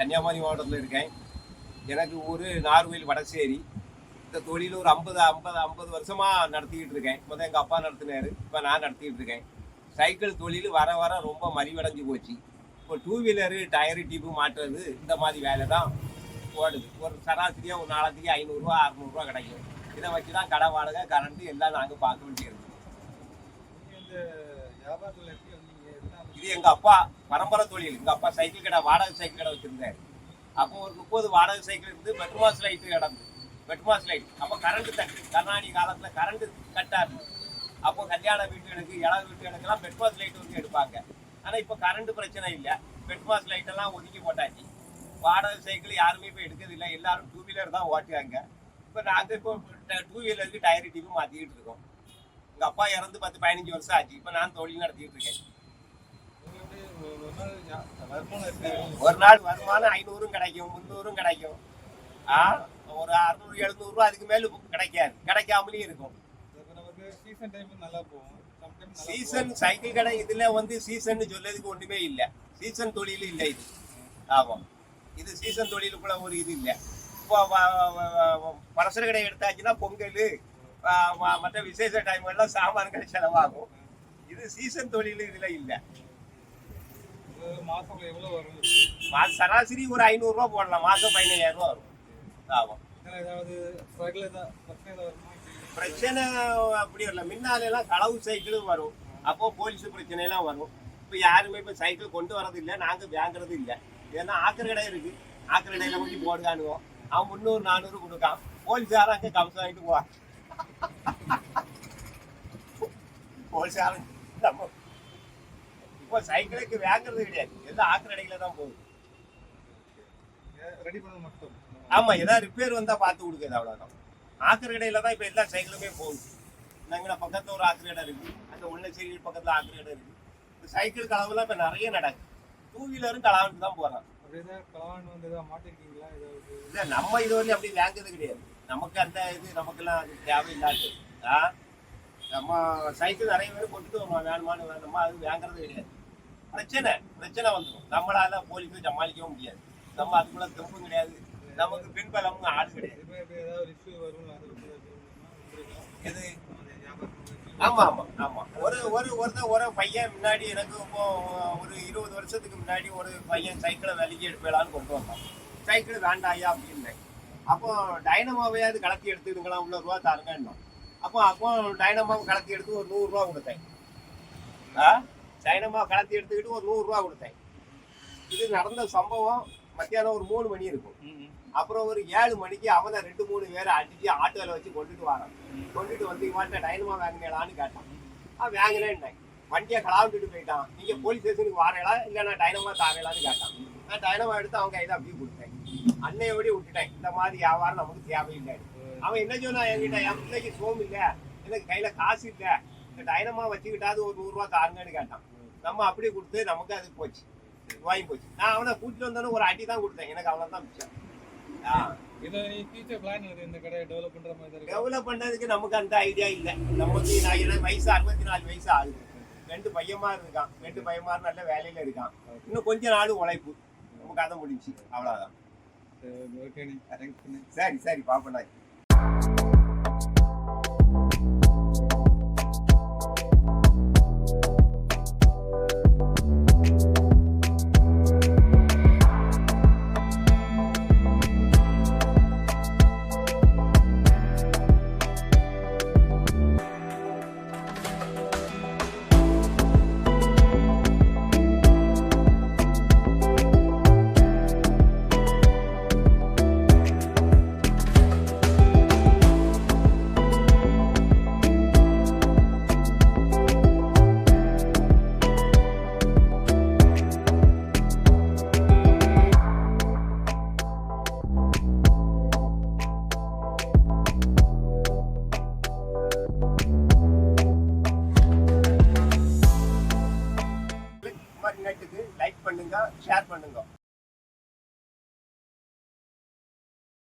கன்னியாகுமரி மாவட்டத்தில் இருக்கேன். எனக்கு ஊர் நார்வேல் வடசேரி. இந்த தொழில் ஒரு 50 வருஷமாக நடத்திக்கிட்டு இருக்கேன். முதல் எங்கள் அப்பா நடத்தினார், இப்போ நான் நடத்திக்கிட்டு இருக்கேன். சைக்கிள் தொழில் வர வர ரொம்ப மலிவடைஞ்சு போச்சு. இப்போ டூ வீலரு டயரு டியூப்பு மாட்டுறது இந்த மாதிரி வேலை தான் ஓடுது. ஒரு சராசரியாக ஒரு நாளைக்கு 500 600 கிடைக்கும். இதை வச்சு தான் கடை வாடகை கரண்ட்டு எல்லாம் நாங்கள் பார்க்க வேண்டியது. இது எங்கள் அப்பா பரம்பரை தொழில். எங்கள் அப்பா சைக்கிள் கடை, வாடகை சைக்கிள் கடை வச்சுருந்தார். அப்போ ஒரு 30 வாடகை சைக்கிள் இருந்து பெட்மாஸ் லைட்டு கிடந்து. பெட்மாஸ் லைட் அப்போ கரண்ட்டு தட்டு, கர்நாடக காலத்தில் கரண்ட்டு கட்டாக இருந்தது. அப்போ கல்யாண வீட்டுகளுக்கு, இளவு வீட்டுகளுக்கெல்லாம் பெட்மாஸ் லைட் வந்து எடுப்பாங்க. ஆனால் இப்போ கரண்ட்டு பிரச்சனை இல்லை. பெட்மாஸ் லைட்டெல்லாம் ஒதுக்கி போட்டாச்சு. வாடகை சைக்கிள் யாருமே இப்போ எடுக்கிறதில்லை. எல்லாரும் டூ வீலர் தான் ஓட்டுவாங்க. இப்போ நாங்கள் இப்போ டூ வீலருக்கு டயர் டியூப் மாற்றிக்கிட்டு இருக்கோம். எங்கள் அப்பா இறந்து 10-15 வருஷம் ஆச்சு. இப்போ நான் தொழில் நடத்திக்கிட்டு இருக்கேன். ஒரு நாள் வருமானம் 500 கிடைக்கும், 300 கிடைக்கும். ஒரு 600-700 ரூபா அதுக்கு மேல கிடைக்காது, கிடைக்காமலே இருக்கும். சீசன் சைக்கிள் கடை இதுல வந்து சீசன் சொல்லதுக்கு ஒண்ணுமே இல்லை. சீசன் தொழில் இல்லை இது. ஆமாம், இது சீசன் தொழிலுக்குள்ள ஒரு இது இல்லை. இப்போ பலசர கடை எடுத்தாச்சுன்னா பொங்கல் மற்ற விசேஷ டைம் எல்லாம் சாமான்கள் செலவாகும். இது சீசன் தொழில் இதுல இல்லை. மாசம் எவ்வளவு வரும்? சராசரி ஒரு 500 ரூபா போடலாம். மாசம் 15,000 ரூபா வரும். ஆகும். பிரச்சனை அப்படி இல்லை. முன்னாலெல்லாம் களவு சைக்கிளும் வரும். அப்போ போலீஸ் பிரச்சனைலாம் வரும். இப்போ யாருமே இப்போ சைக்கிள் கொண்டு வரது இல்லை, நாங்கள் வாங்குறது இல்லை. ஏன்னா ஆக்கிர கடை இருக்கு, ஆக்கிர கடையில கொஞ்சம் போடுகானுவோம். அவன் 300-400 கொடுக்கான். போலீஸாரும் அங்கே கம்சம் வாங்கிட்டு போவான். போலீஸாரும் நம்ம இப்போ சைக்கிளுக்கு வாங்குறது கிடையாது, எல்லாம் ஆக்கிர கடையில தான் போகுது. ரெடி பண்ண மட்டும். ஆமா, ஏதாவது ரிப்பேர் வந்தா பார்த்து கொடுக்குது, அவ்வளவுதான். ஆக்கிர கடையில தான் இப்போ எல்லா சைக்கிளுமே போகுது. நாங்கள் பக்கத்துல ஒரு ஆக்கிர கடை இருக்கு, அந்த உள்ளச்சேரி பக்கத்துல ஆக்கிர கடை இருக்கு. இந்த சைக்கிள் கலவுலாம் இப்போ நிறைய நடக்குது. டூ வீலரும் கலவாண்டு தான் போறான். இல்லை, நம்ம இது வரையும் அப்படி வாங்குறது கிடையாது. நமக்கு அந்த இது நமக்கெல்லாம் அது தேவையில்லாது. நம்ம சைக்கிள் நிறைய பேர் கொண்டுட்டு வருவோம், வேணுமானு. நம்ம அது வாங்குறது கிடையாது. பிரச்சனை வந்துடும். நம்மளால போலீஸும் சமாளிக்கவும் முடியாது. நம்ம அதுக்குள்ள தெம்பும் கிடையாது, நமக்கு பின்பலமும் ஆடு கிடையாது. ஆமா ஆமா ஆமா. ஒரு பையன் முன்னாடி எனக்கு இப்போ ஒரு 20 வருஷத்துக்கு முன்னாடி ஒரு பையன் சைக்கிளை விலைக்கு எடுப்பேலான்னு கொண்டு வந்தான். சைக்கிள் வேண்டாயா அப்படின்னு. அப்போ டைனமாவையாவது கலத்தி எடுத்துக்கிட்டுங்களா, உள்ள ரூபா தாருங்க. அப்போ டைனமாவை கலத்தி எடுத்து ஒரு 100 ரூபா கொடுத்தேன். டைனமாவை கலத்தி எடுத்துக்கிட்டு ஒரு 100 ரூபா கொடுத்தேன். இது நடந்த சம்பவம் மத்தியானம் ஒரு 3 மணி இருக்கும். அப்புறம் ஒரு 7 மணிக்கு அவனை 2-3 பேரை அடிச்சு ஆட்டோவில் வச்சு கொண்டுட்டு வரான். கொண்டுட்டு வந்து இவாட்ட டைனமா வாங்கினேலான்னு கேட்டான். வாங்கினேன். வண்டியை கலாவிட்டு போயிட்டான். நீங்க போலீஸ் ஸ்டேஷனுக்கு வாரேலா இல்லை நான் டைனமா தாரேலான்னு கேட்டான். நான் டைனமா எடுத்து அவங்க கையில அப்படியே கொடுத்தேன். அன்னையோடய விட்டுட்டேன். இந்த மாதிரி வியாபாரம் நமக்கு தேவையில்லை. அவன் என்ன சொன்னா, என்கிட்ட என் பிள்ளைக்கு சோம் இல்லை, எனக்கு கையில காசு இல்லை, இந்த டைனமா வச்சுக்கிட்டாது ஒரு 100 ரூபா தாருங்கன்னு கேட்டான். நம்ம அப்படியே கொடுத்து நமக்கு அது போச்சு, வாங்கி போச்சு. நான் அவனை கூட்டிட்டு வந்தாலும் ஒரு அடி தான் கொடுத்தேன். எனக்கு அவ்வளோ தான் மிச்சம். டெவலப் பண்ணதுக்கு நமக்கு அந்த ஐடியா இல்லை. நமக்கு வயசு 64 வயசு ஆகுது. 2 பையன்மார் இருக்கான். 2 பையன்மார் நல்ல வேலையில இருக்கான். இன்னும் கொஞ்ச நாள் உழைப்பு, நமக்கு அதை முடிச்சு. அவ்வளவுதான். சரி பாப்பா. லைக் பண்ணுங்க, ஷேர் பண்ணுங்க.